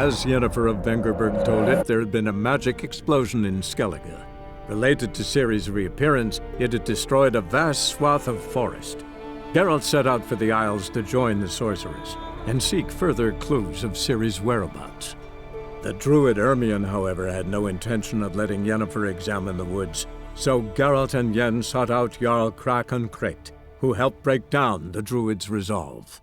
As Yennefer of Vengerberg told it, there had been a magic explosion in Skellige. Related to Ciri's reappearance, it had destroyed a vast swath of forest. Geralt set out for the Isles to join the sorceress and seek further clues of Ciri's whereabouts. The druid Ermion, however, had no intention of letting Yennefer examine the woods, so Geralt and Yen sought out Jarl Kraken Kreit, who helped break down the druid's resolve.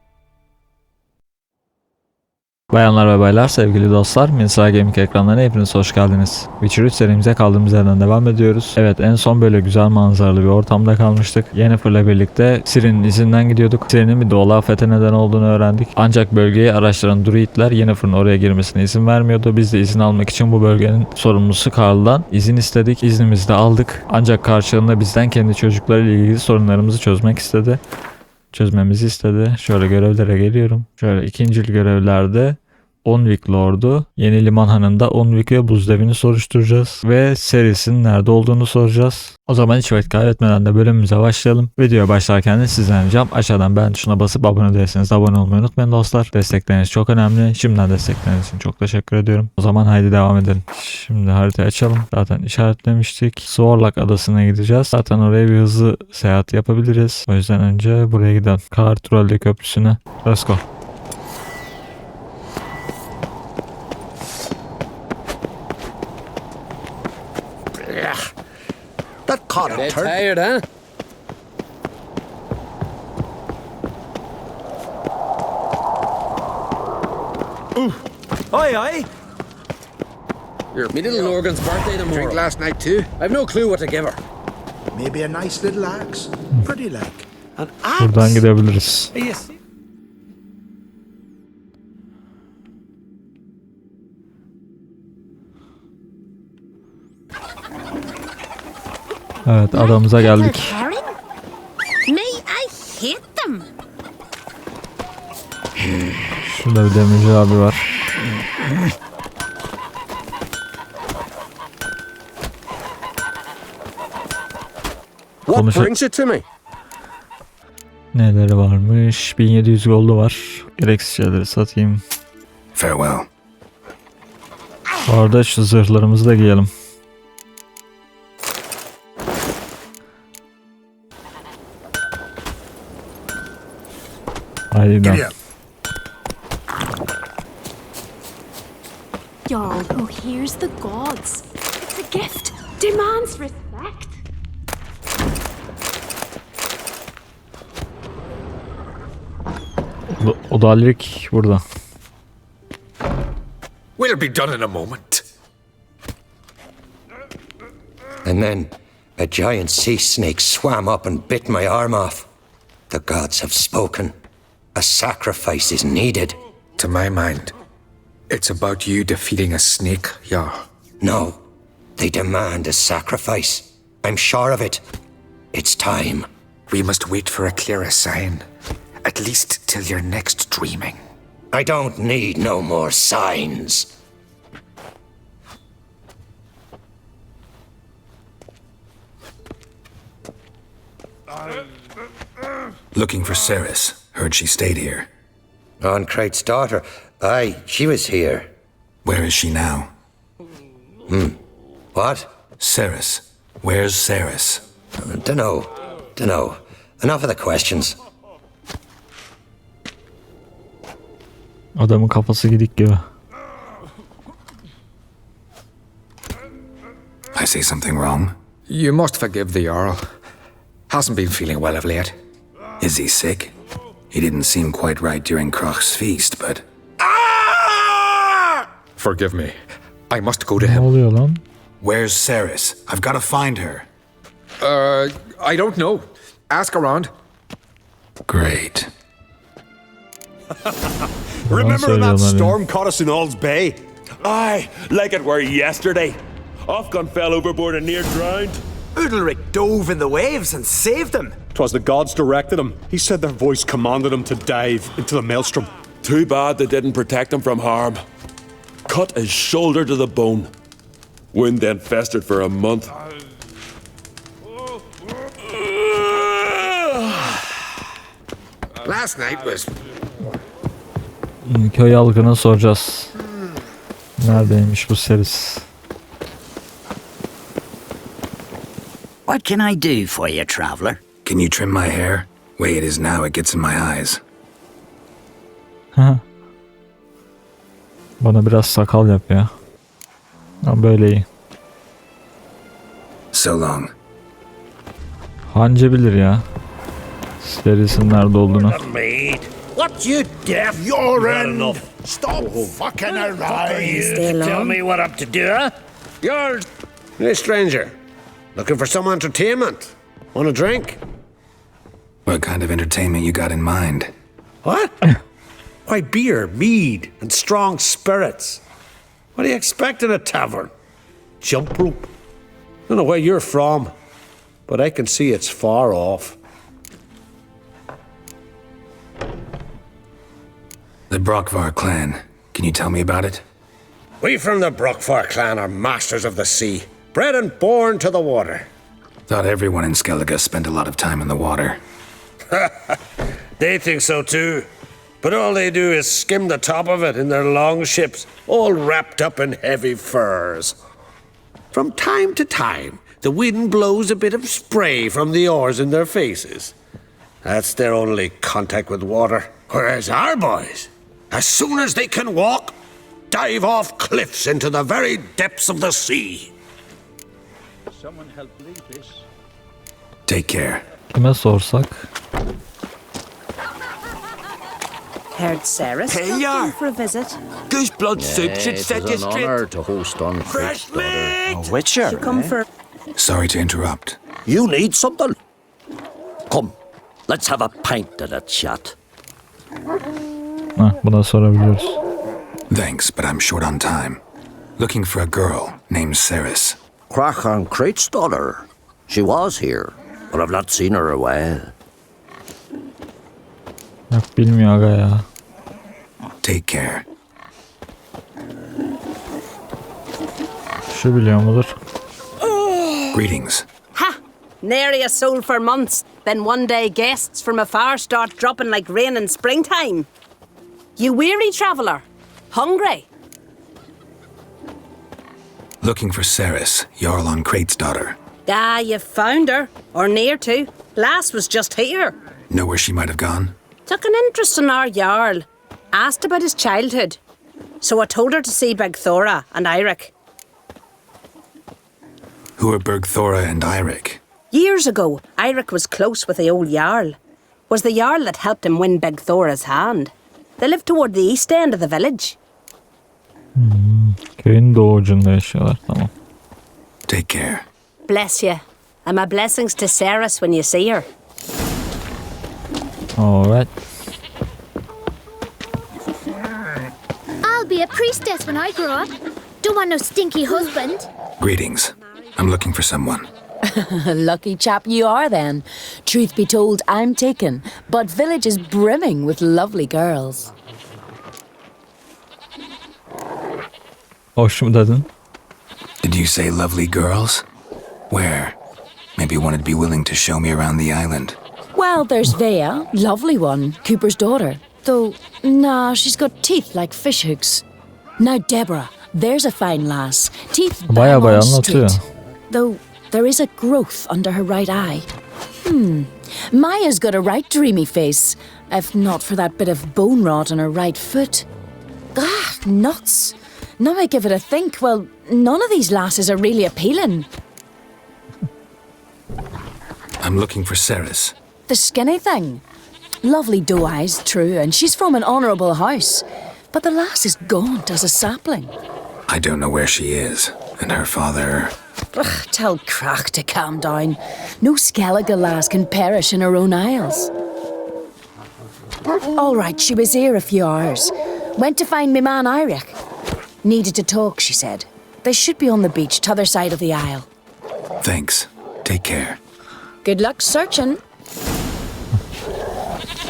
Bayanlar ve baylar, sevgili dostlar, Minsar Gaming ekranlarına hepiniz hoş geldiniz. Witcher 3 serimize kaldığımız yerden devam ediyoruz. Evet, en son böyle güzel manzaralı bir ortamda kalmıştık. Yennefer'la birlikte Ciri'nin izinden gidiyorduk. Ciri'nin bir doğal afete neden olduğunu öğrendik. Ancak bölgeyi araştıran druidler Yennefer'ın oraya girmesine izin vermiyordu. Biz de izin almak için bu bölgenin sorumlusu Karl'dan izin istedik. İznimizi de aldık. Ancak karşılığında bizden kendi çocuklarıyla ilgili sorunlarımızı çözmemizi istedi. Şöyle görevlere geliyorum. Şöyle ikincil görevlerde Onvik Lord'u, Yeni Liman Hanı'nda Onvik ve buzdevini soruşturacağız. Ve serisinin nerede olduğunu soracağız. O zaman hiç vakit kaybetmeden de bölümümüze başlayalım. Videoya başlarken de sizden ricam aşağıdan beğen tuşuna basıp abone değilseniz abone olmayı unutmayın dostlar. Destekleriniz çok önemli. Şimdiden destekleriniz için çok teşekkür ediyorum. O zaman haydi devam edelim. Şimdi haritayı açalım. Zaten işaretlemiştik. Svorlak adasına gideceğiz. Zaten oraya bir hızlı seyahat yapabiliriz. O yüzden önce buraya gidelim. Kartrolde köprüsüne. Let's go. That caught a Bit turd. tired, huh? Aye, aye. Me little Lorgan's birthday tomorrow. Drink last night too. I've no clue what to give her. Maybe a nice little axe. Pretty like. An Buradan axe? gidebiliriz. Yes. Evet, adamıza geldik. Me, I hate them. Şurada bir demirci abi var. What brings you to me? Neleri varmış? 1700 goldu var. Gereksiz şeyleri satayım. Farewell. Bu arada şu zırhlarımızı da giyelim. Haydi gidelim. Jarl who hears the gods. It's a gift. Demands respect. O da Alrik burada. We'll be done in a moment. And then a giant sea snake swam up and bit my arm off. The gods have spoken. A sacrifice is needed. To my mind, it's about you defeating a snake, yeah. No, they demand a sacrifice. I'm sure of it. It's time. We must wait for a clearer sign. At least till your next dreaming. I don't need no more signs. Looking for Ceres. Heard she stayed here. On Kreit's daughter. Aye, she was here. Where is she now? What? Ceres. Where's Ceres? Dunno. Enough of the questions. Adamın kafası gidik gibi. I say something wrong? You must forgive the Jarl. Hasn't been feeling well of late. Is he sick? He didn't seem quite right during Kroch's feast, but... Forgive me. I must go to Ne him. oluyor lan? Where's Ceres? I've got to find her. I don't know. Ask around. Great. Remember when that söylüyorlar ya. storm caught us in All's Bay? Aye, like it were yesterday. Ofcon fell overboard and near drowned. Udalric dove in the waves and saved him. 'Twas the gods directed him. He said their voice commanded him to dive into the maelstrom. Too bad they didn't protect him from harm. Cut his shoulder to the bone. Wound then festered for a month. Last night was... Köy halkına soracağız. Neredeymiş bu serisi? What can I do for you, traveler? Can you trim my hair? Way it is now, it gets in my eyes. Bana biraz sakal yap ya. Ha, böyle iyi. So long. Anca bilir ya. Serisinin nerede olduğunu. What you deaf? You're in. Stop fucking around. Tell me what I'm to do, huh? You're a stranger. Looking for some entertainment. Want a drink? What kind of entertainment you got in mind? What? Why, beer, mead, and strong spirits. What do you expect in a tavern? Jump rope. I don't know where you're from, but I can see it's far off. The Brockvar clan. Can you tell me about it? We from the Brockvar clan are masters of the sea, bred and born to the water. Thought everyone in Skellige spent a lot of time in the water. They think so too, but all they do is skim the top of it in their long ships, all wrapped up in heavy furs. From time to time, the wind blows a bit of spray from the oars in their faces. That's their only contact with water. Whereas our boys, as soon as they can walk, dive off cliffs into the very depths of the sea. Someone help lead this. Take care. Kime sorsak? Heard Sarah's ya! for a visit. Goose blood soup should It set was you an straight. honour to host on Fresh daughter. Witcher, Come for Sorry to interrupt. You need something? Come, let's have a pint and a chat. Buna sorabiliyoruz. Thanks, but I'm short on time. Looking for a girl named Ceres. Crachan Crate's daughter. She was here, but I've not seen her a while. Yok bilmiyor aga ya. Take care. Şu biliyor mudur? Greetings. Ha! Nary a soul for months. Then one day guests from afar start dropping like rain in springtime. You weary traveller? Hungry? Looking for Ceres, Jarl on Crate's daughter. Ah, you found her. Or near to. Lass was just here. Know where she might have gone? Took an interest in our Jarl. Asked about his childhood. So I told her to see Bergthora and Eirik. Who are Bergthora and Eirik? Years ago, Eirik was close with the old Jarl. Was the Jarl that helped him win Bergthora's hand. They lived toward the east end of the village. Köyün doğucunda yaşıyorlar, tamam. Take care. Bless you. And my blessings to Ceres when you see her. Alright. I'll be a priestess when I grow up. Don't want no stinky husband. Greetings. I'm looking for someone. Lucky chap you are then. Truth be told, I'm taken, but village is brimming with lovely girls. Hoş mu dedin? Did you say lovely girls? Where? Maybe one would be willing to show me around the island. Well, there's Vea, lovely one, Cooper's daughter. Though, nah, she's got teeth like fish hooks. Now Deborah, there's a fine lass. Teeth Baya bang on anlatıyor. straight. Though there is a growth under her right eye. Maya's got a right dreamy face, if not for that bit of bone rot on her right foot. Ah, nuts. Now I give it a think, well, none of these lasses are really appealing. I'm looking for Ceres. The skinny thing. Lovely doe eyes, true, and she's from an honourable house. But the lass is gaunt as a sapling. I don't know where she is, and her father... Ugh, tell Crach to calm down. No Skellige lass can perish in her own isles. All right, she was here a few hours. Went to find me man Eirik. Needed to talk, she said. They should be on the beach, t'other side of the isle. Thanks. Take care. Good luck searching.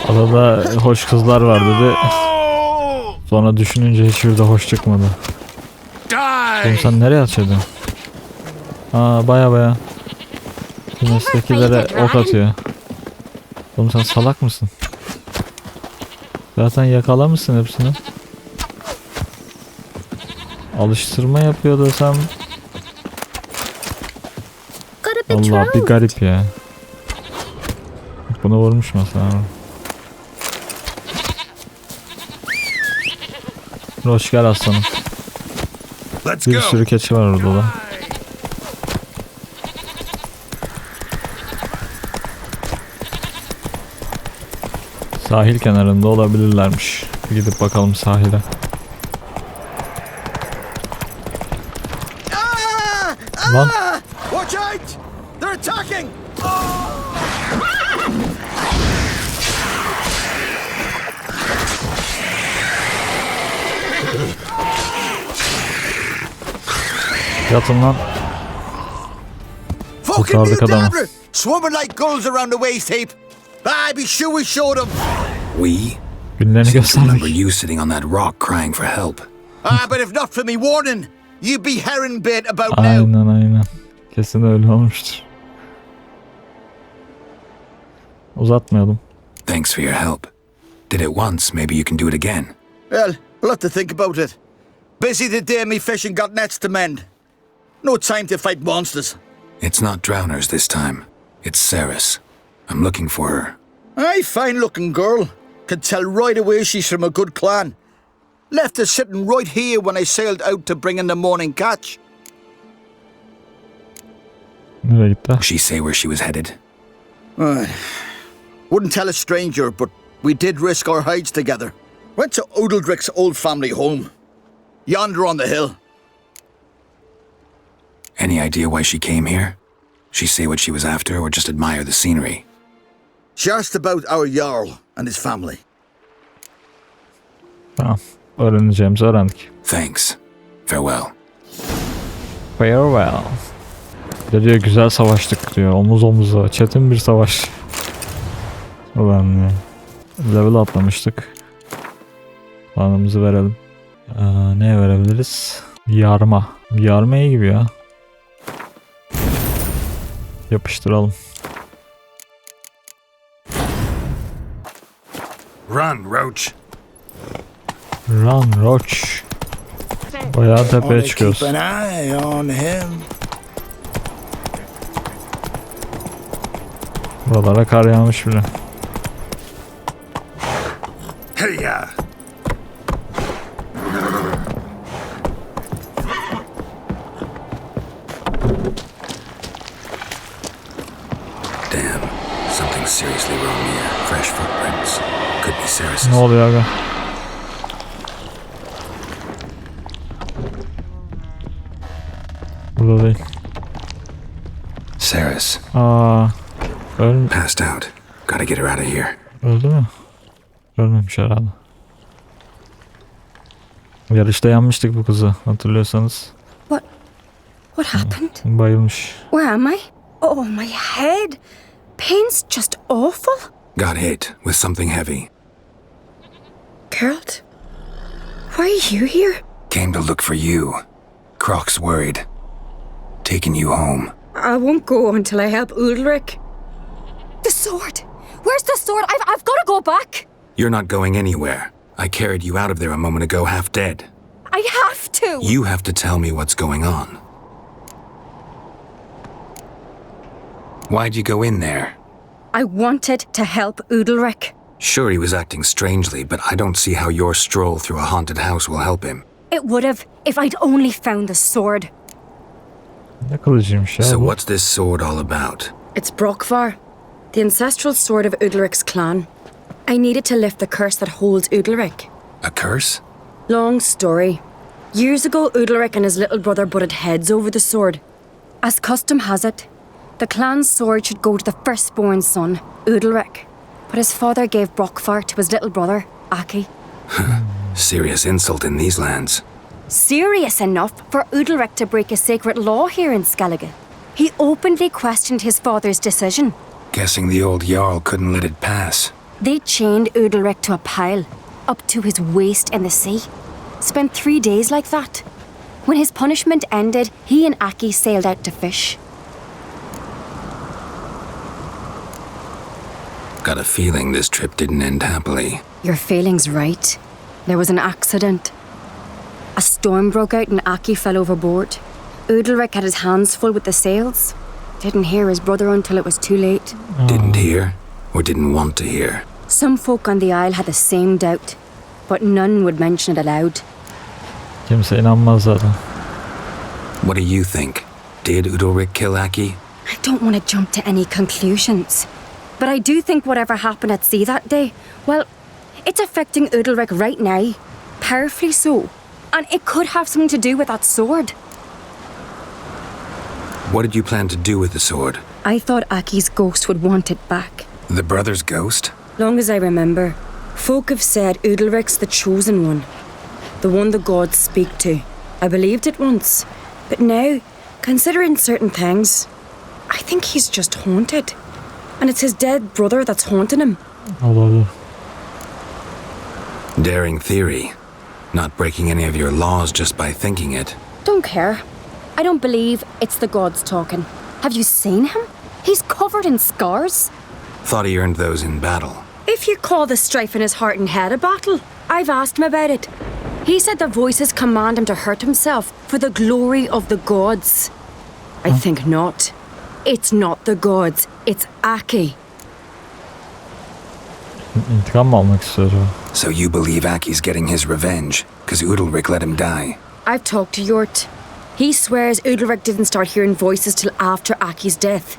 Adada hoş kızlar var dedi. Sonra düşününce hiçbir de hoş çıkmadı. Oğlum sen nereye atıyordun? Baya. Güneştekilere ok atıyor. Oğlum sen salak mısın? Zaten yakalamışsın hepsini. Alıştırma yapıyor desem. Got a Allah bir betrothed. garip ya. Bunu vurmuş mesela. Hoş gel aslanım. Bir sürü keçi var orada da. Sahil kenarında olabilirlermiş. Bir gidip bakalım sahile. Lan. Watch out! They're attacking! Yatın lan. Fucking Kurtardık new adamı. dabbler! Swarming like gulls around the waist heap. I be sure we showed them. We? Günlerini Seem to remember gösterdik. you sitting on that rock crying for help. But if not for me warning, you'd be herring bait about now. Aynen. Kesin öyle olmuştur. Uzatmayalım. Thanks for your help. Did it once, maybe you can do it again. Well, we'll have to think about it. Busy today, me fishing got nets to mend. No time to fight monsters. It's not drowners this time. It's Saris. I'm looking for her. Aye, fine-looking girl. Can tell right away she's from a good clan. Left her sitting right here when I sailed out to bring in the morning catch. Nereye gitti? She say where she was headed? Wouldn't tell a stranger, but we did risk our hides together. Went to Odeldrick's old family home. Yonder on the hill. Any idea why she came here? She say what she was after or just admire the scenery? She asked about our Jarl and his family. Tamam. Öğreneceğimizi öğrendik. Thanks. Farewell. Farewell. Diyor güzel savaştık diyor. Omuz omuza. Çetin bir savaş. Ulan ya. Level atlamıştık. Puanımızı verelim. Neye verebiliriz? Yarma. Yarma iyi gibi ya. Yapıştıralım. Run, Roach. Run, Roach. Bayağı tepeye çıkıyoruz. Keep an eye on him. Buralara kar yağmış bile. Hey ya. Damn, something's seriously wrong here. Fresh footprints. Could be Saris's. Ne oluyor aga? Burada değil. Saris. Passed out. Gotta get her out of here. Öldü mü? Ölmemiş herhalde. Yarışta yanmıştık bu kızı hatırlıyorsanız. What happened? Bayılmış. Where am I? Oh, my head. Pain's just awful. Got hit with something heavy. Geralt, why are you here? Came to look for you. Croc's worried. Taking you home. I won't go until I help Ulrich. The sword! Where's the sword? I've got to go back! You're not going anywhere. I carried you out of there a moment ago half dead. I have to! You have to tell me what's going on. Why'd you go in there? I wanted to help Ulrich. Sure, he was acting strangely, but I don't see how your stroll through a haunted house will help him. It would have if I'd only found the sword. Ne kılıcıymış ya So bu? what's this sword all about? It's Brokvar, the ancestral sword of Udalric's clan. I needed to lift the curse that holds Udalric. A curse? Long story. Years ago, Udalric and his little brother butted heads over the sword. As custom has it, the clan's sword should go to the firstborn son, Udalric. But his father gave Brokvar to his little brother, Aki. Serious insult in these lands. Serious enough for Udalric to break a sacred law here in Skellige. He openly questioned his father's decision. Guessing the old Jarl couldn't let it pass. They chained Udalric to a pile, up to his waist in the sea. Spent 3 days like that. When his punishment ended, he and Aki sailed out to fish. Got a feeling this trip didn't end happily. Your feeling's right. There was an accident. A storm broke out and Aki fell overboard. Udalric had his hands full with the sails. Didn't hear his brother until it was too late. Didn't hear, or didn't want to hear? Some folk on the isle had the same doubt, but none would mention it aloud. Kimse inanmaz zaten. What do you think? Did Udalric kill Aki? I don't want to jump to any conclusions, but I do think whatever happened at sea that day, well, it's affecting Udalric right now, powerfully so, and it could have something to do with that sword. What did you plan to do with the sword? I thought Aki's ghost would want it back. The brother's ghost? Long as I remember, folk have said Udalric's the chosen one, the one the gods speak to. I believed it once, but now, considering certain things, I think he's just haunted. And it's his dead brother that's haunting him. Olabilir. Daring theory. Not breaking any of your laws just by thinking it. Don't care. I don't believe it's the gods talking. Have you seen him? He's covered in scars. Thought he earned those in battle. If you call the strife in his heart and head a battle, I've asked him about it. He said the voices command him to hurt himself for the glory of the gods. I think not. It's not the gods, it's Aki. İntikam mı almak istiyor acaba? So you believe Aki's getting his revenge, because Udalric let him die? I've talked to Yort. He swears Udalric didn't start hearing voices till after Aki's death.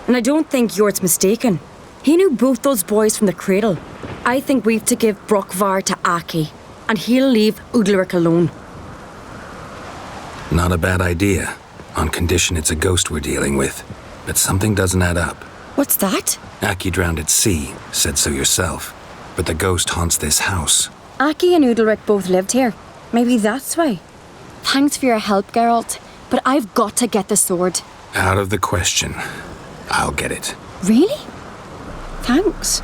And I don't think Yort's mistaken. He knew both those boys from the cradle. I think we've to give Brokvar to Aki, and he'll leave Udalric alone. Not a bad idea, on condition it's a ghost we're dealing with. But something doesn't add up. What's that? Aki drowned at sea, said so yourself. But the ghost haunts this house. Aki and Udalric both lived here. Maybe that's why. Thanks for your help, Geralt, but I've got to get the sword. Out of the question. I'll get it. Really? Thanks.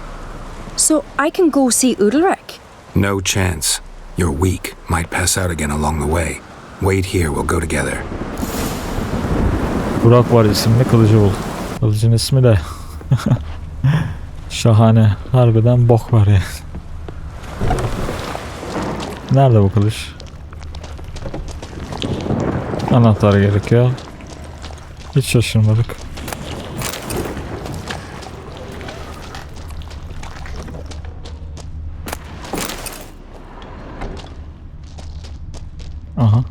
So I can go see Udalric? No chance. You're weak, might pass out again along the way. Wait here, we'll go together. Burak var isimli kılıcı bul. Kılıcın ismi de şahane. Harbiden bok var ya. Nerede bu kılıç? Anahtar gerekiyor. Hiç şaşırmadık. Aha.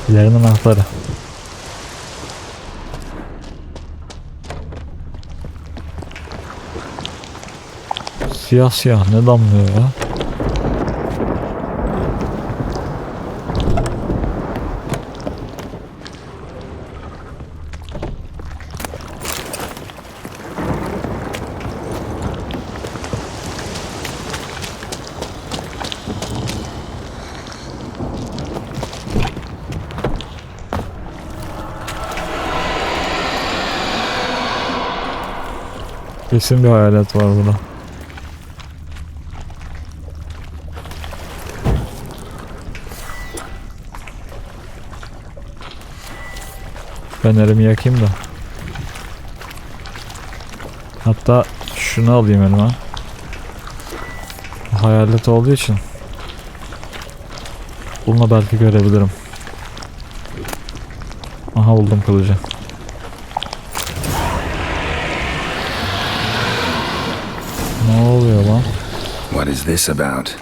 İlerinin anahtarı. Siyah siyah ne damlıyor ya? Kesin bir hayalet var burada. Fenerimi yakayım da. Hatta şunu alayım elime. Hayalet olduğu için bununla belki görebilirim. Aha buldum kılıcı. Ne oluyor lan? What is this about?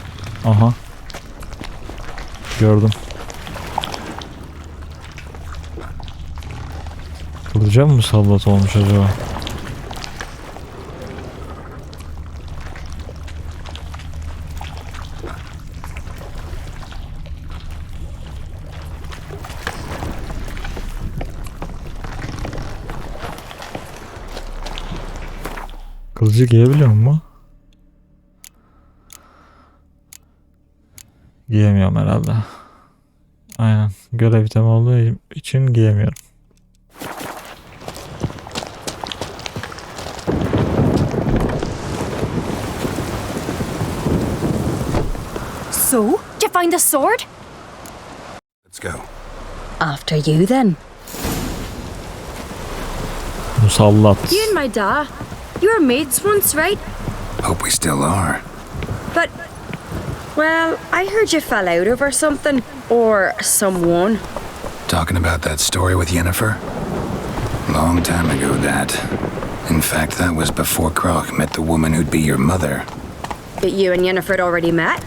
Aha. Gördüm. Kılıca mı musallat olmuş acaba? Kılıcı giyebiliyor mu? Giyemiyorum herhalde. Aynen. Görev item olduğu için giyemiyorum. So, did you find the sword? Let's go. After you then. Musallat. You and my da, you were mates once, right? Hope we still are. But Well, I heard you fell out over something. Or someone. Talking about that story with Yennefer? Long time ago, that. In fact, that was before Croc met the woman who'd be your mother. But you and Yennefer had already met?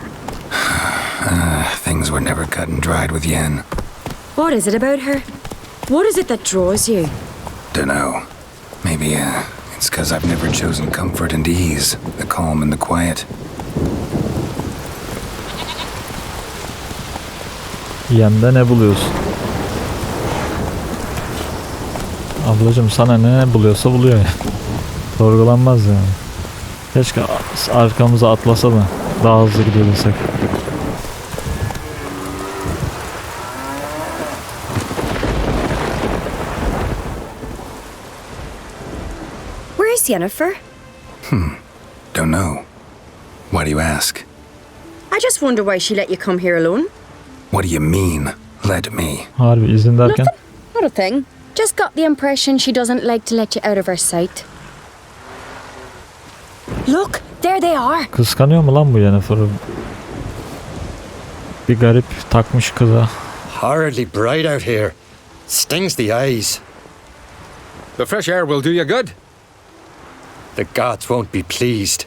Things were never cut and dried with Yen. What is it about her? What is it that draws you? Dunno. Maybe, it's 'cause I've never chosen comfort and ease, the calm and the quiet. Yen'de ne buluyorsun? Ablacım sana ne buluyorsa buluyor ya. Sorgulanmaz yani. Keşke arkamıza atlasa da daha hızlı gidebilsek. Where's Yennefer? Don't know. Why do you ask? I just wonder why she let you come here alone. What do you mean, let me? Harbi izin derken? Not a thing. Just got the impression she doesn't like to let you out of her sight. Look, there they are. Kıskanıyor mu lan bu Yennefer'ı? Bir garip takmış kıza. Horridly bright out here. Stings the eyes. The fresh air will do you good. The gods won't be pleased.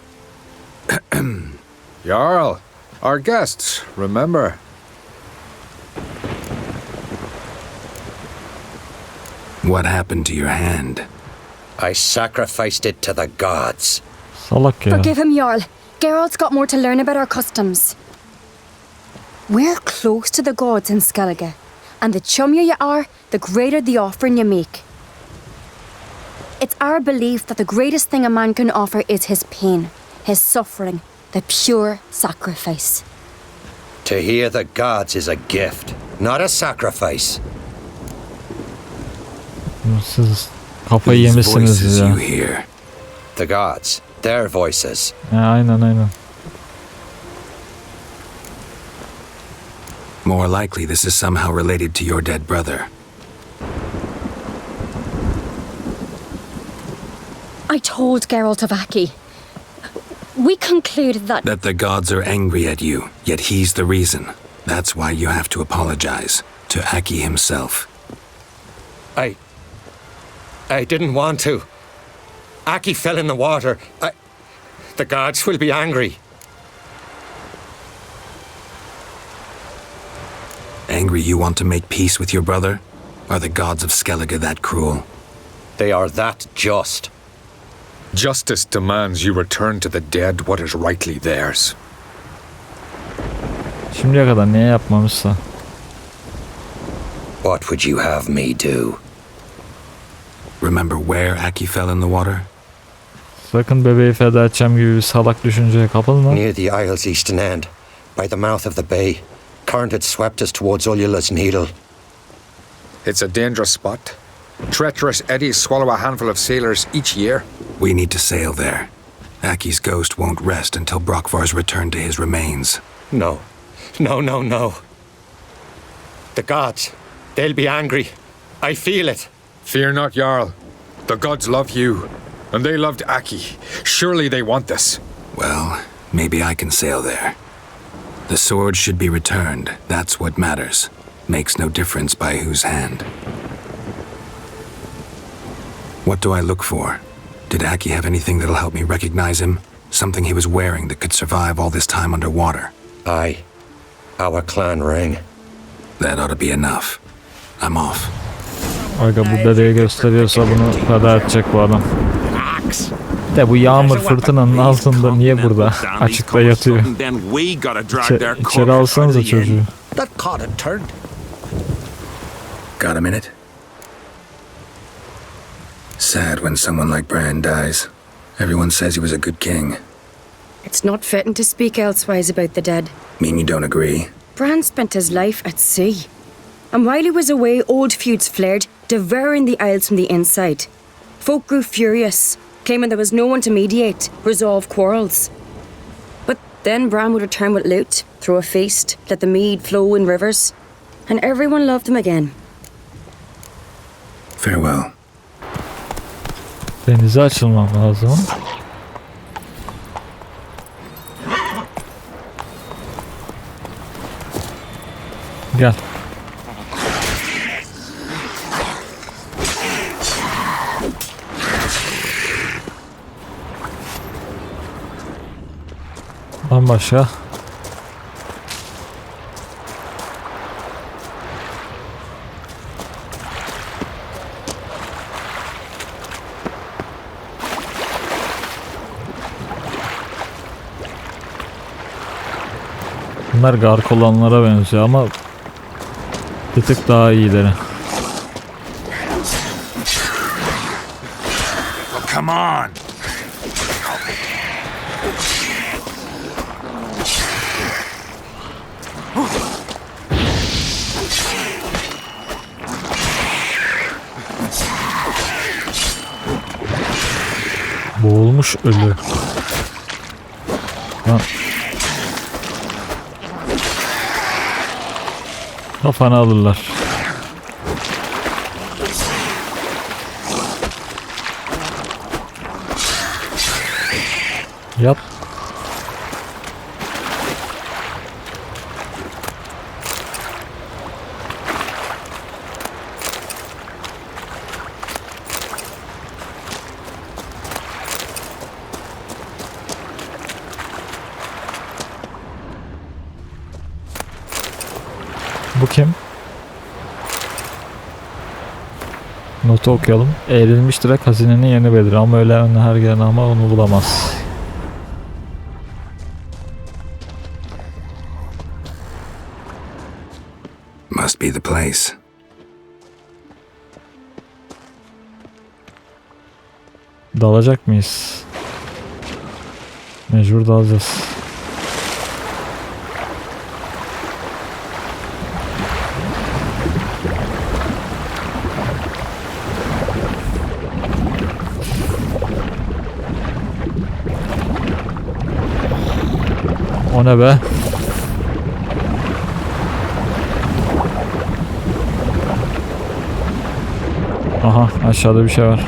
Jarl, our guests, remember. What happened to your hand? I sacrificed it to the gods. Salak ya. Forgive him, Jarl. Geralt's got more to learn about our customs. We're close to the gods in Skellige, and the chummier you are, the greater the offering you make. It's our belief that the greatest thing a man can offer is his pain, his suffering, the pure sacrifice. To hear the gods is a gift, not a sacrifice. Siz kafayı yemişsiniz ya. The gods, their voices. Aynen. More likely this is somehow related to your dead brother. I told Geralt of Aki. We concluded That the gods are angry at you, yet he's the reason. That's why you have to apologize to Aki himself. I didn't want to. Aki fell in the water. The gods will be angry. Angry you want to make peace with your brother? Are the gods of Skellige that cruel? They are that just. Justice demands you return to the dead what is rightly theirs. Şimdiye kadar ne yapmamışsa. What would you have me do? Remember where Aki fell in the water? Sakın bebeği feda edeceğim gibi bir salak düşünceye kapılma. Near the isle's eastern end, by the mouth of the bay. Current had swept us towards Ullula's Needle. It's a dangerous spot. Treacherous eddies swallow a handful of sailors each year. We need to sail there. Aki's ghost won't rest until Brokvar's returned to his remains. No. The gods, they'll be angry. I feel it. Fear not, Jarl. The gods love you, and they loved Aki. Surely they want this. Well, maybe I can sail there. The sword should be returned. That's what matters. Makes no difference by whose hand. What do I look for? Did Aki have anything that'll help me recognize him? Something he was wearing that could survive all this time underwater? Aye. Our clan ring. That ought to be enough. I'm off. Aga bu bebeği gösteriyorsa bunu feda edecek bu adam. De bu yağmur fırtınanın altında niye burada açıkta yatıyor? İçeri alsanıza çocuğu. That caught and turned. Got a minute? Sad when someone like Bran dies. Everyone says he was a good king. It's not fitting to speak elsewise about the dead. Mean you don't agree? Bran spent his life at sea. And while he was away, old feuds flared, devouring the Isles from the inside. Folk grew furious, claiming there was no one to mediate, resolve quarrels. But then Bran would return with loot, throw a feast, let the mead flow in rivers, and everyone loved him again. Farewell. Denize açılmam lazım. Gel. Bambaşka. Bunlar gark olanlara benziyor ama bir tık daha iyileri. Come on. Boğulmuş ölü. Lan. Kafanı alırlar. Yap. Bu kim? Notu okuyalım. Eğrilmiş direk hazinenin yerini belir ama öyle önüne her gelen ama onu bulamaz. Must be the place. Dalacak mıyız? Mecbur dalacağız. O ne be? Aha, aşağıda bir şey var.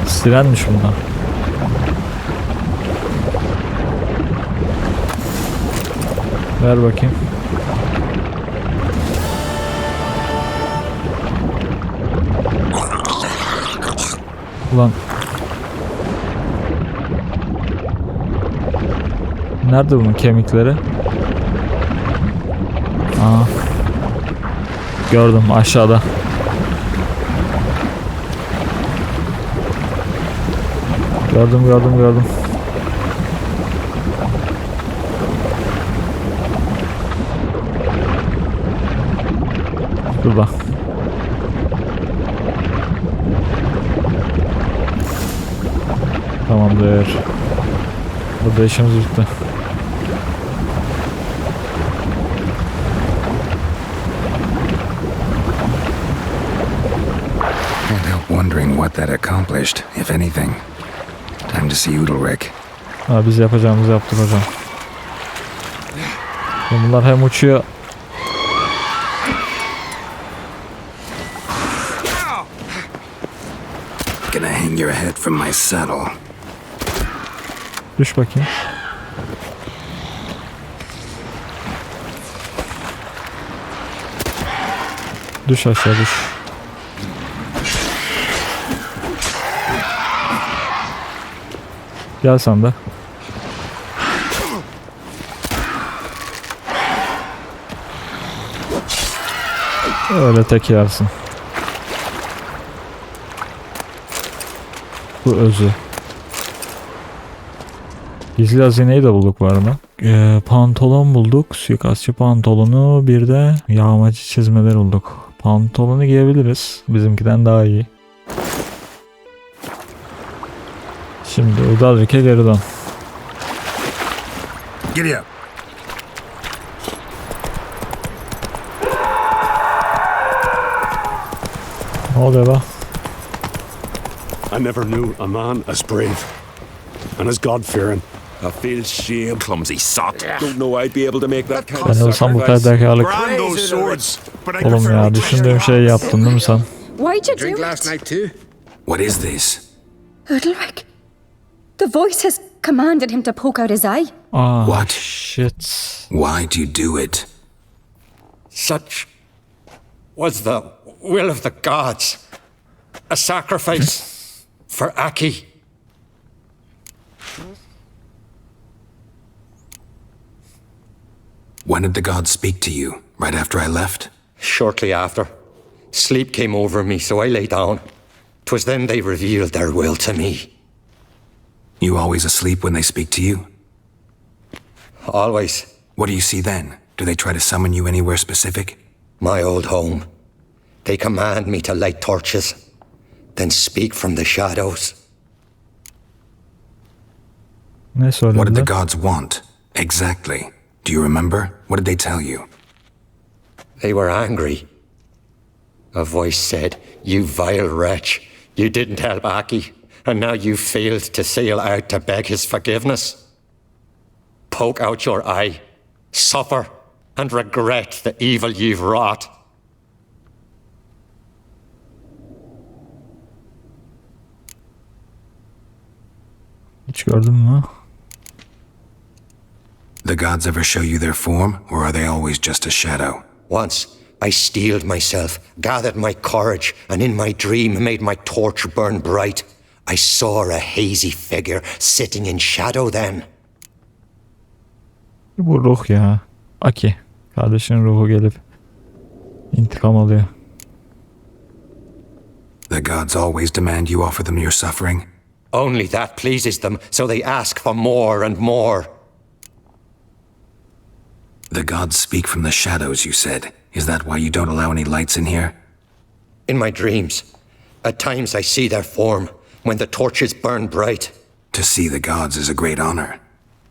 Sirenmiş bunlar. Ver bakayım. Ulan. Nerede bunun kemikleri? Aa. Gördüm aşağıda. Gördüm. Şurada. Tamamdır. Burada işimiz bitti. Can't help wondering what that accomplished, if anything. Time to see Udalric. Ha, biz yapacağımızı yaptık hocam. Bunlar hem uçuyor. Gonna hang your head from my saddle. Düş bakayım. Düş aşağı düş. Gel sen de. Öyle tek yersin. Bu özü. Gizli hazineyi de bulduk var mı? Pantolon bulduk. Suikastçı pantolonu, bir de yağmacı çizmeler bulduk. Pantolonu giyebiliriz. Bizimkiden daha iyi. Şimdi Udalric'e geri dön. Giddy up. Ne oluyor be? I never knew a man as brave and as God-fearing. I feel shame. Clumsy sot. Don't know I'd be able to make that kind of Ben olsam bu sacrifice. fedakarlık. Brand those swords. Oğlum ya, düşündüğüm şeyi yaptın değil mi sen? Why'd you Drink do last it? night too? What is this? Udalric. The voice has commanded him to poke out his eye. Ah, What? shit. Why do you do it? Such was the will of the gods. A sacrifice for Aki. When did the gods speak to you? Right after I left? Shortly after. Sleep came over me, so I lay down. 'Twas then they revealed their will to me. You always asleep when they speak to you? Always. What do you see then? Do they try to summon you anywhere specific? My old home. They command me to light torches, then speak from the shadows. Ne What did the söylediler? gods want? Exactly. Do you remember? What did they tell you? They were angry. A voice said, "You vile wretch, you didn't help Aki, and now you failed to sail out to beg his forgiveness. Poke out your eye, suffer, and regret the evil you've wrought." Hiç gördün mü? The gods ever show you their form, or are they always just a shadow? Once, I steeled myself, gathered my courage, and in my dream made my torch burn bright. I saw a hazy figure sitting in shadow then. Bu ruh ya. Aki. Kardeşinin ruhu gelip intikam alıyor. The gods always demand you offer them your suffering? Only that pleases them, so they ask for more and more. The gods speak from the shadows, you said. Is that why you don't allow any lights in here? In my dreams, at times I see their form, when the torches burn bright. To see the gods is a great honor.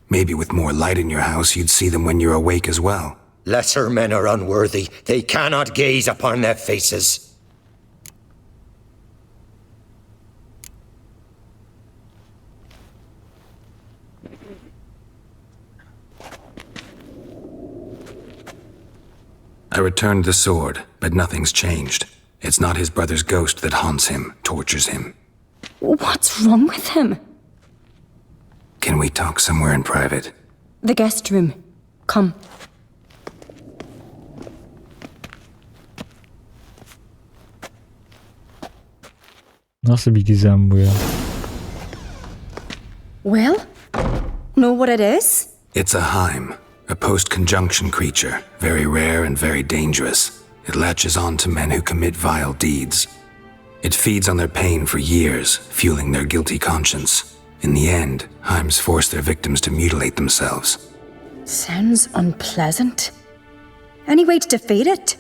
Maybe with more light in your house, you'd see them when you're awake as well. Lesser men are unworthy. They cannot gaze upon their faces. I returned the sword, but nothing's changed. It's not his brother's ghost that haunts him, tortures him. What's wrong with him? Can we talk somewhere in private? The guest room. Come. Nasıl bir gizem bu ya? Well, know what it is? It's a Heim, a post-conjunction creature, very rare and very dangerous. It latches on to men who commit vile deeds. It feeds on their pain for years, fueling their guilty conscience. In the end, Heims force their victims to mutilate themselves. Sounds unpleasant. Any way to defeat it?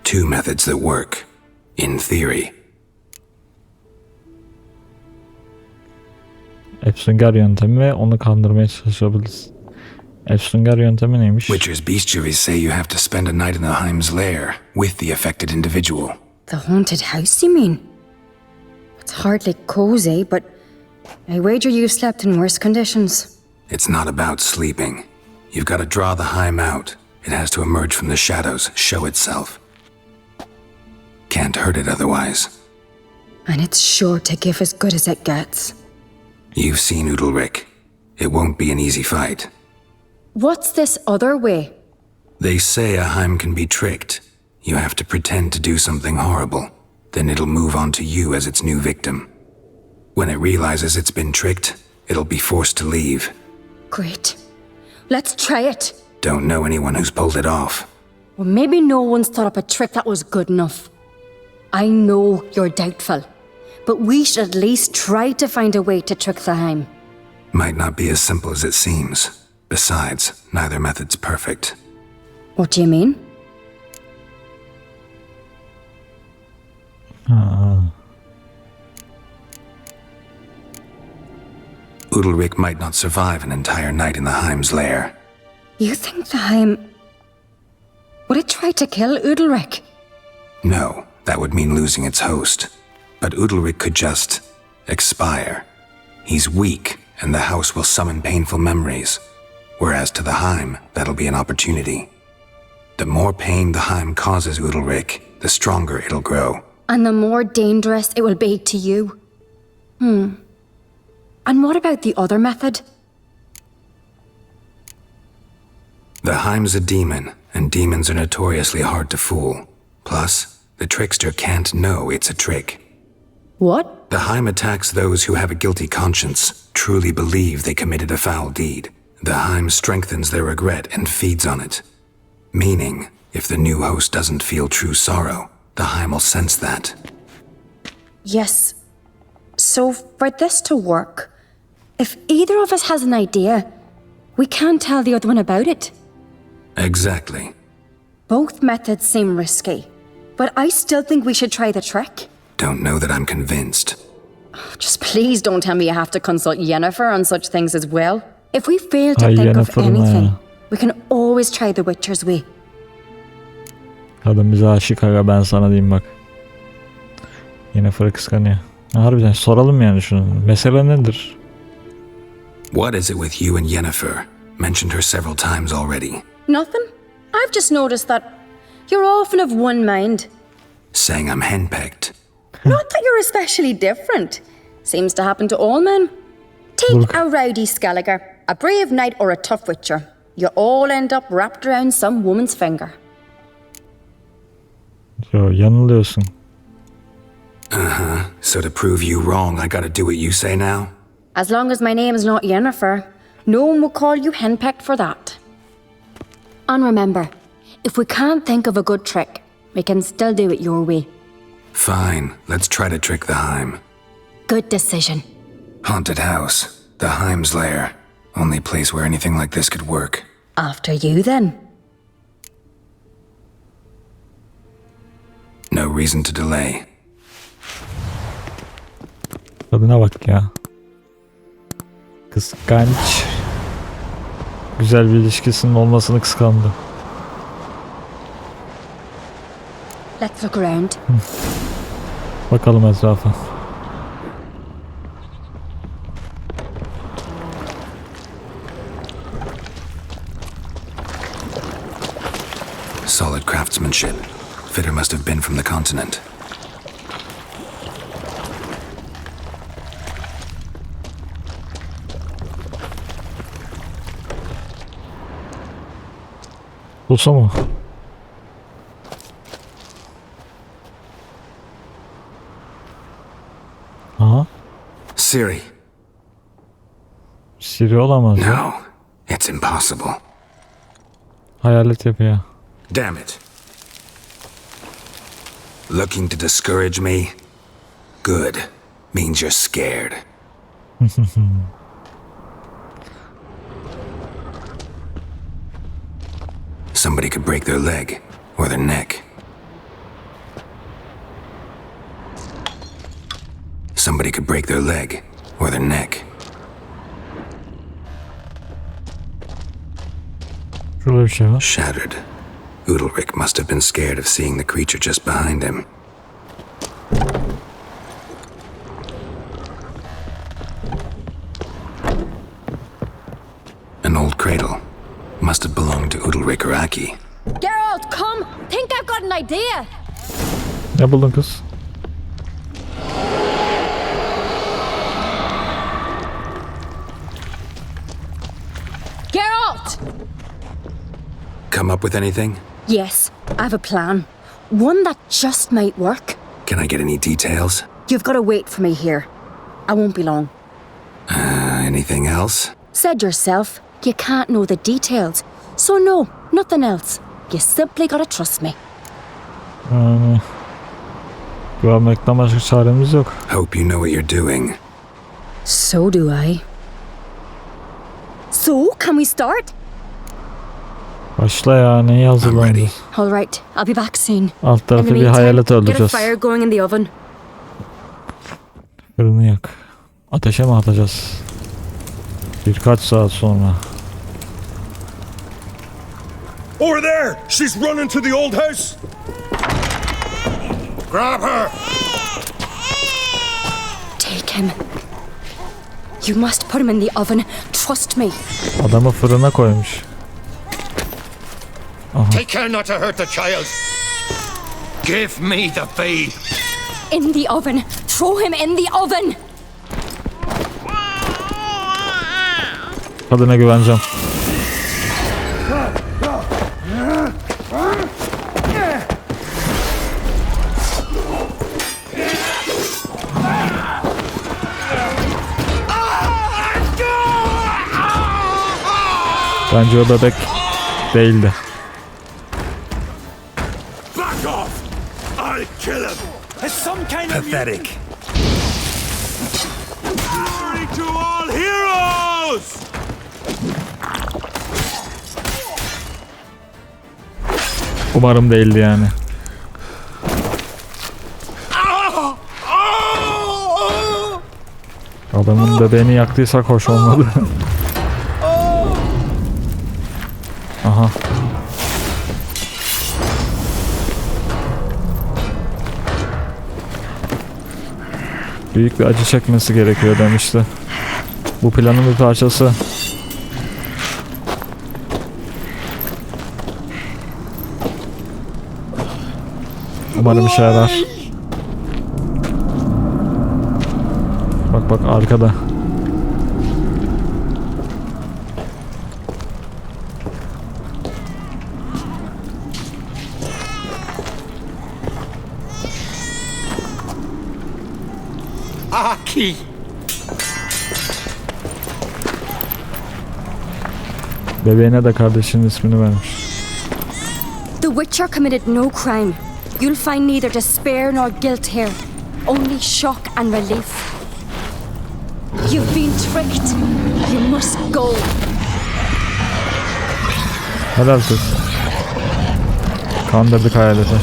Two methods that work, in theory. Efsungar yöntemi ve onu kandırmaya çalışabiliriz. Efsungar yöntemi neymiş? Witcher's bestiaries say you have to spend a night in the Heim's lair with the affected individual. The haunted house, you mean? It's hardly cozy, but I wager you slept in worse conditions. It's not about sleeping. You've got to draw the Heim out. It has to emerge from the shadows, show itself. Can't hurt it otherwise. And it's sure to give as good as it gets. You've seen Udalric. It won't be an easy fight. What's this other way? They say a Heim can be tricked. You have to pretend to do something horrible. Then it'll move on to you as its new victim. When it realizes it's been tricked, it'll be forced to leave. Great. Let's try it. Don't know anyone who's pulled it off. Well, maybe no one's thought up a trick that was good enough. I know you're doubtful, but we should at least try to find a way to trick the Heim. Might not be as simple as it seems. Besides, neither method's perfect. What do you mean? Udalric might not survive an entire night in the Heim's lair. You think the Heim... Would it try to kill Udalric? No, that would mean losing its host. But Udalric could just... expire. He's weak, and the house will summon painful memories. Whereas to the Heim, that'll be an opportunity. The more pain the Heim causes Udalric, the stronger it'll grow. And the more dangerous it will be to you. And what about the other method? The Heim's a demon, and demons are notoriously hard to fool. Plus, the trickster can't know it's a trick. What? The Heim attacks those who have a guilty conscience, truly believe they committed a foul deed. The Heim strengthens their regret and feeds on it. Meaning, if the new host doesn't feel true sorrow, the Heim will sense that. Yes. So for this to work, if either of us has an idea, we can't tell the other one about it. Exactly. Both methods seem risky, but I still think we should try the trick. Don't know that I'm convinced. Just please don't tell me you have to consult Yennefer on such things as well. If we fail to think of anything, we can always try the Witcher's way. Kadın bize aşık aga, ben sana diyeyim bak. Yennefer'ı kıskanıyor. Harbiden soralım yani şunu. Mesele nedir? What is it with you and Yennefer? Mentioned her several times already. Nothing. I've just noticed that you're often of one mind. Saying I'm henpecked. Not that you're especially different. Seems to happen to all men. Take a rowdy Skelliger, a brave knight or a tough witcher. You all end up wrapped around some woman's finger. Yo, yanılıyorsun. Uh-huh. So to prove you wrong, I gotta do what you say now? As long as my name is not Yennefer, no one will call you henpecked for that. And remember, if we can't think of a good trick, we can still do it your way. Fine, let's try to trick the Heim. Good decision. Haunted house. The Heim's lair. Only place where anything like this could work. After you, then. No reason to delay. Kadına bak ya. Kıskanç. Güzel bir ilişkisinin olmasını kıskandı. Let's look around. Bakalım etrafa. Solid craftsmanship. Fitter must have been from the continent. Bulsa mı? Aha. Siri. Siri olamaz ya. No, it's impossible. Hayalet yapıyor. Damn it. Looking to discourage me? Good. Means you're scared. Somebody could break their leg or their neck. Somebody could break their leg or their neck. Şurada bir şey var. Shattered. Udalric must have been scared of seeing the creature just behind him. An old cradle. Must have belonged to Udalric or Aki. Geralt, come! Think I've got an idea! Ne buldun kız? Geralt! Come up with anything? Yes, I have a plan. One that just might work. Can I get any details? You've got to wait for me here. I won't be long. Anything else? Said yourself, you can't know the details. So no, nothing else. You simply gotta trust me. Yani güvenmekten başka çaremiz yok. Hope you know what you're doing. So do I. So, can we start? Başla ya, neyi hazırlandın? All right, I'll be back soon. Alt tarafı In the bir hayalet meantime, get a öldüreceğiz. fire going in the oven. Fırını yak. Ateşe mi atacağız? Birkaç saat sonra. Over there! She's running to the old house! Grab her! Take him. You must put him in the oven. Trust me. Adamı fırına koymuş. Aha. Take care not to hurt the child. Give me the feed. In the oven. Throw him in the oven. Kadına güveneceğim. Bence o bebek değildi. Back off! I'll kill him! It's some kind Pathetic. Glory to all heroes! Umarım değildi yani. Adamın bebeğini yaktıysak hoş olmadı. Aha. Büyük bir acı çekmesi gerekiyor demişti. Bu planın bir parçası. Umarım işe yarar. Bak bak arkada. Aki. Bebeğine de kardeşinin ismini vermiş. The Witcher committed no crime. You'll find neither despair nor guilt here. Only shock and relief. You've been tricked. You must go. Helal kız. Kandırdık hayaleti.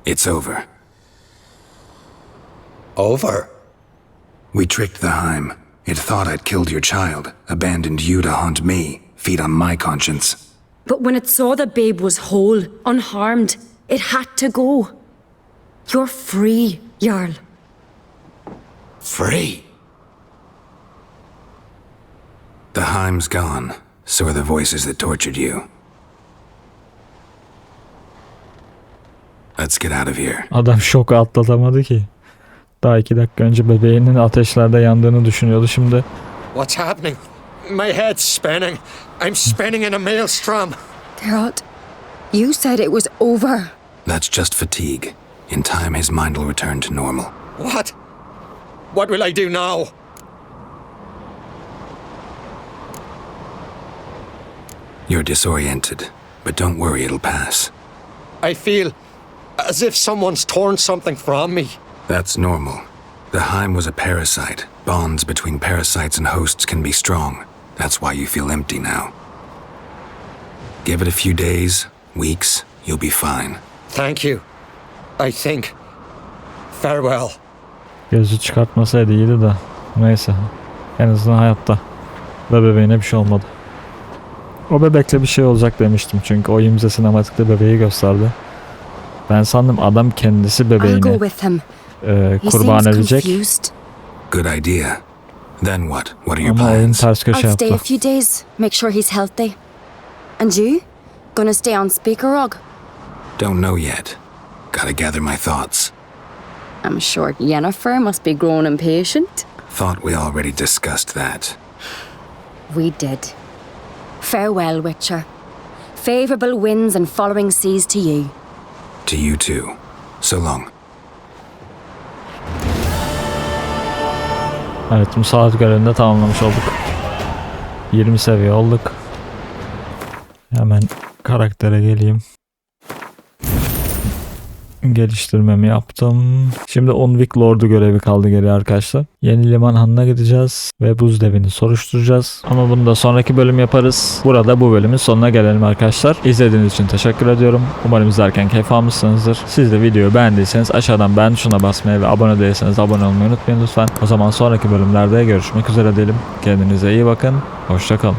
It's over. Over? We tricked the Heim. It thought I'd killed your child, abandoned you to haunt me, feed on my conscience. But when it saw the babe was whole, unharmed, it had to go. You're free, Jarl. Free? The Heim's gone, so are the voices that tortured you. Let's get out of here. Adam şoku atlatamadı ki. Daha 2 dakika önce bebeğinin ateşlerde yandığını düşünüyordu şimdi. What's happening? My head's spinning. I'm spinning in a maelstrom. Geralt, you said it was over. That's just fatigue. In time, his mind will return to normal. What? What will I do now? You're disoriented, but don't worry, it'll pass. I feel as if someone's torn something from me. That's normal. The Heim was a parasite. Bonds between parasites and hosts can be strong. That's why you feel empty now. Give it a few days, weeks, you'll be fine. Thank you. I think. Farewell. Gözü çıkartmasaydı iyiydi de. Neyse. En azından hayatta. Ve bebeğine bir şey olmadı. O bebekle bir şey olacak demiştim çünkü o imza sinematikte bebeği gösterdi. Ben sandım adam kendisi bebeğini kurban edecek. Good idea. Then what? What are your Ama oyun plans? ters köşe I'll stay yaptı. a few days, make sure he's healthy. And you? Gonna stay on speaker rog? Don't know yet. Gotta gather my thoughts. I'm sure Yennefer must be growing impatient. Thought we already discussed that. We did. Farewell, Witcher. Favorable winds and following seas to you. To you too. So long. Evet, Musallat görevini de tamamlamış olduk. 20 seviye olduk. Hemen karaktere geleyim. Geliştirmemi yaptım. Şimdi Unvik Lord'u görevi kaldı geriye arkadaşlar. Yeni liman hanına gideceğiz ve buz devini soruşturacağız. Ama bunu da sonraki bölüm yaparız. Burada bu bölümün sonuna gelelim arkadaşlar. İzlediğiniz için teşekkür ediyorum. Umarım izlerken keyif almışsınızdır. Siz de videoyu beğendiyseniz aşağıdan beğen tuşuna basmayı ve abone değilseniz abone olmayı unutmayın lütfen. O zaman sonraki bölümlerde görüşmek üzere diyelim. Kendinize iyi bakın. Hoşça kalın.